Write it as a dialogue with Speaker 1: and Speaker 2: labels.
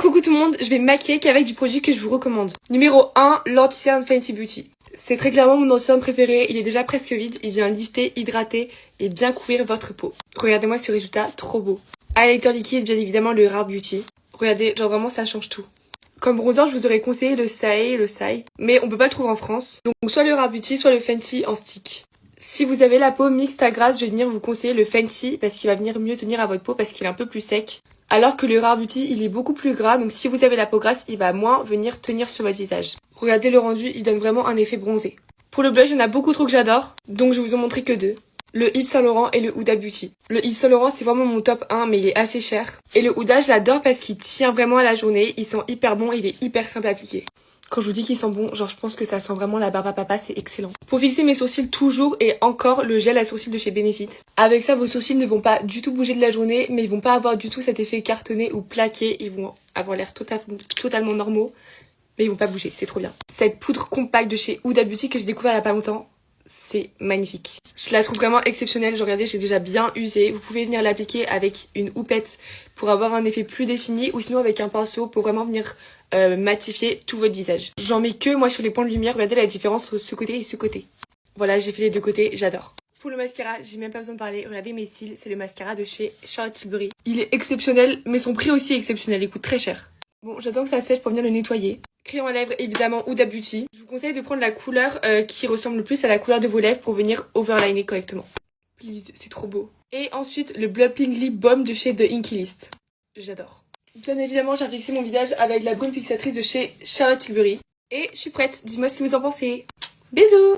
Speaker 1: Coucou tout le monde, je vais me maquiller qu'avec du produit que je vous recommande. Numéro 1, l'anti-cerne Fenty Beauty. C'est très clairement mon anti-cerne préféré, il est déjà presque vide, il vient lifter, hydrater et bien couvrir votre peau. Regardez-moi ce résultat, trop beau. Highlighter liquide, bien évidemment le Rare Beauty. Regardez, genre vraiment ça change tout. Comme bronzant, je vous aurais conseillé le Sai, mais on peut pas le trouver en France. Donc soit le Rare Beauty, soit le Fenty en stick. Si vous avez la peau mixte à grasse, je vais venir vous conseiller le Fenty parce qu'il va venir mieux tenir à votre peau parce qu'il est un peu plus sec. Alors que le Rare Beauty, il est beaucoup plus gras, donc si vous avez la peau grasse, il va moins venir tenir sur votre visage. Regardez le rendu, il donne vraiment un effet bronzé. Pour le blush, il y en a beaucoup trop que j'adore, donc je vous en montrer que deux. Le Yves Saint Laurent et le Huda Beauty. Le Yves Saint Laurent, c'est vraiment mon top 1, mais il est assez cher. Et le Huda, je l'adore parce qu'il tient vraiment à la journée, il sent hyper bon, il est hyper simple à appliquer. Quand je vous dis qu'il sent bon, genre je pense que ça sent vraiment la barbe à papa, c'est excellent. Pour fixer mes sourcils toujours et encore le gel à sourcils de chez Benefit. Avec ça, vos sourcils ne vont pas du tout bouger de la journée, mais ils vont pas avoir du tout cet effet cartonné ou plaqué. Ils vont avoir l'air totalement normaux, mais ils vont pas bouger, c'est trop bien. Cette poudre compacte de chez Huda Beauty que j'ai découvert il y a pas longtemps, c'est magnifique. Je la trouve vraiment exceptionnelle, genre regardez, j'ai déjà bien usé. Vous pouvez venir l'appliquer avec une houppette pour avoir un effet plus défini ou sinon avec un pinceau pour vraiment venir matifier tout votre visage. J'en mets que moi sur les points de lumière, regardez la différence entre ce côté et ce côté. Voilà, j'ai fait les deux côtés, j'adore. Pour le mascara, j'ai même pas besoin de parler, regardez mes cils, c'est le mascara de chez Charlotte Tilbury. Il est exceptionnel, mais son prix aussi est exceptionnel, il coûte très cher. Bon, j'attends que ça sèche pour venir le nettoyer. Crayon à lèvres, évidemment, Huda Beauty. Je vous conseille de prendre la couleur qui ressemble le plus à la couleur de vos lèvres pour venir overliner correctement. Please, c'est trop beau. Et ensuite, le Plumping Lip Balm de chez The Inky List. J'adore. Bien évidemment, j'ai fixé mon visage avec la brume fixatrice de chez Charlotte Tilbury. Et je suis prête, dis-moi ce que vous en pensez. Bisous!